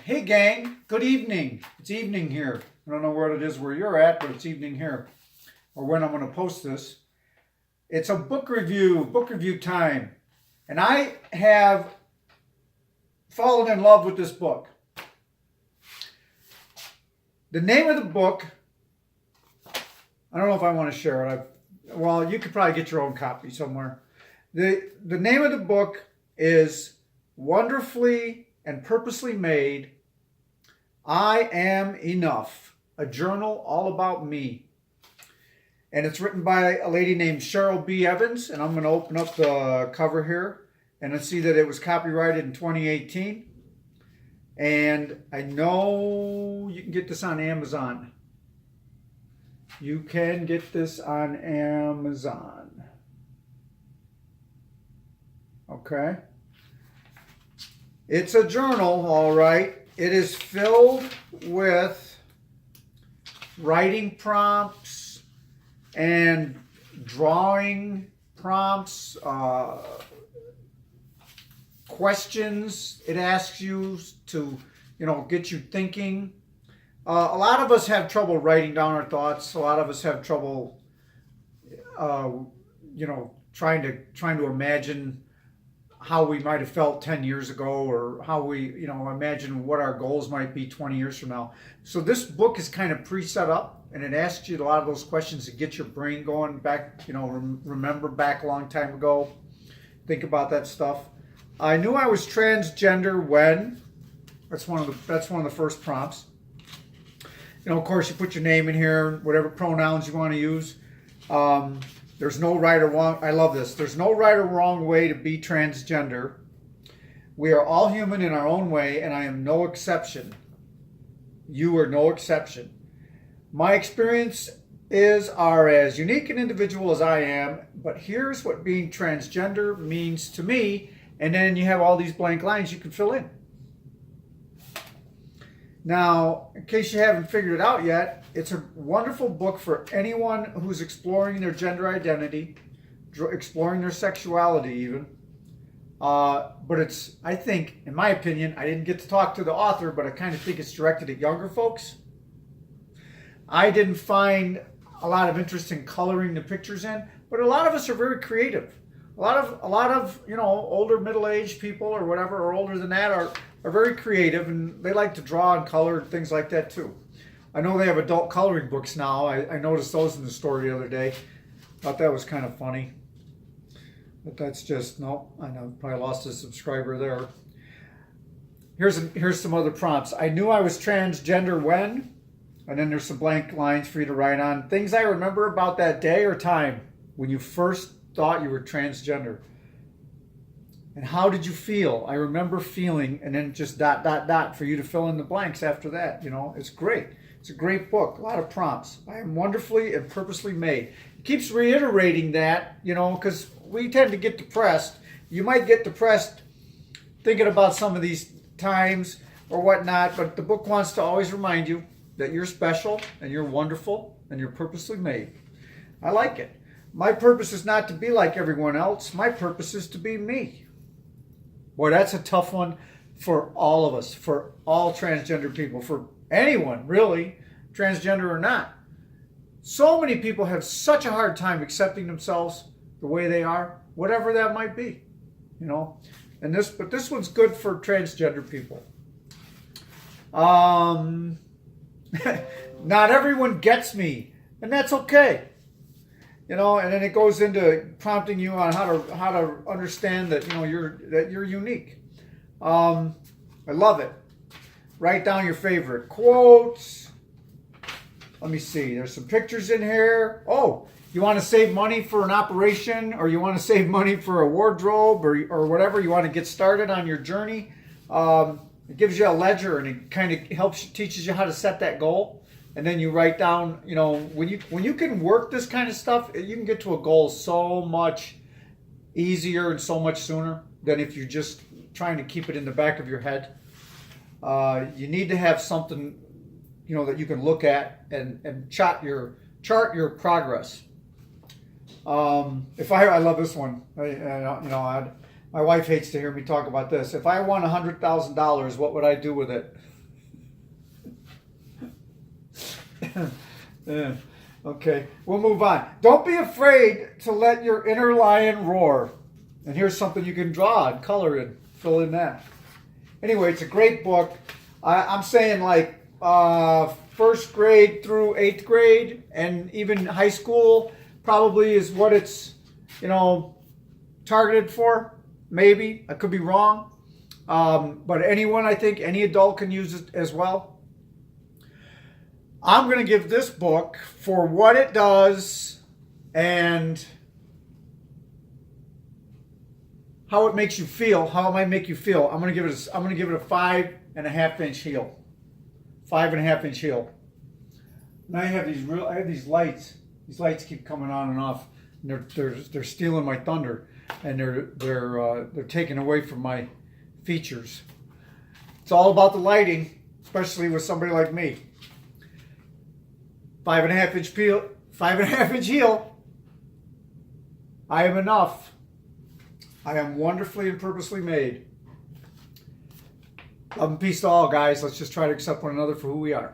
Hey gang, good evening. It's evening here. I don't know where it is where you're at, but it's evening here. Or when I'm going to post this. It's a book review time. And I have fallen in love with this book. The name of the book, I don't know if I want to share it. Well, you could probably get your own copy somewhere. The name of the book is Wonderfully and Purposely Made, I Am Enough, a journal all about me. And it's written by a lady named Cheryl B. Evans. And I'm going to open up the cover here and see that it was copyrighted in 2018. And I know you can get this on Amazon. You can get this on Amazon. Okay. It's a journal, all right. It is filled with writing prompts and drawing prompts, questions it asks you to, get you thinking. A lot of us have trouble writing down our thoughts. A lot of us have trouble, trying to imagine how we might have felt 10 years ago, or how we, imagine what our goals might be 20 years from now. So this book is kind of pre-set up, and it asks you a lot of those questions to get your brain going back, remember back a long time ago, think about that stuff. I knew I was transgender when, that's one of the first prompts. Of course, you put your name in here, whatever pronouns you want to use. There's no right or wrong. I love this. There's no right or wrong way to be transgender. We are all human in our own way, and I am no exception. You are no exception. My experiences are as unique and individual as I am, but here's what being transgender means to me, and then you have all these blank lines you can fill in. Now, in case you haven't figured it out yet, it's a wonderful book for anyone who's exploring their gender identity, exploring their sexuality even. But it's, I think, in my opinion, I didn't get to talk to the author, but I kind of think it's directed at younger folks. I didn't find a lot of interest in coloring the pictures in, but a lot of us are very creative. A lot of older middle-aged people or whatever, or older than that, are very creative, and they like to draw and color and things like that too. I know they have adult coloring books now. I noticed those in the store the other day. Thought that was kind of funny. But that's just, no, I know, probably lost a subscriber there. Here's some other prompts. I knew I was transgender when, and then there's some blank lines for you to write on. Things I remember about that day or time when you first thought you were transgender. And how did you feel? I remember feeling, and then just ... for you to fill in the blanks after that. It's great. It's a great book. A lot of prompts. I am wonderfully and purposely made. It keeps reiterating that, because we tend to get depressed. You might get depressed thinking about some of these times or whatnot, but the book wants to always remind you that you're special and you're wonderful and you're purposely made. I like it. My purpose is not to be like everyone else. My purpose is to be me. Boy, that's a tough one for all of us, for all transgender people, for anyone really, transgender or not. So many people have such a hard time accepting themselves the way they are, whatever that might be, but this one's good for transgender people. Not everyone gets me, and that's okay. And then it goes into prompting you on how to understand that you're unique. I love it. Write down your favorite quotes. Let me see. There's some pictures in here. Oh, you want to save money for an operation, or you want to save money for a wardrobe, or whatever. You want to get started on your journey. It gives you a ledger, and it kind of teaches you how to set that goal. And then you write down, when you can work this kind of stuff, you can get to a goal so much easier and so much sooner than if you're just trying to keep it in the back of your head. You need to have something, that you can look at and chart your progress. If I love this one. My wife hates to hear me talk about this. If I won $100,000, what would I do with it? Yeah. Okay, we'll move on. Don't be afraid to let your inner lion roar. And here's something you can draw and color and fill in that. Anyway, it's a great book. I'm saying like first grade through 8th grade and even high school probably is what it's, targeted for. Maybe. I could be wrong. But anyone, I think, any adult can use it as well. I'm going to give this book for what it does and how it makes you feel. How it might make you feel. I'm going to give it a 5.5-inch heel. 5.5-inch heel. Now I have these lights. These lights keep coming on and off. And they're stealing my thunder, and they're taking away from my features. It's all about the lighting, especially with somebody like me. 5.5-inch heel. I am enough. I am wonderfully and purposely made. Love and peace to all, guys. Let's just try to accept one another for who we are.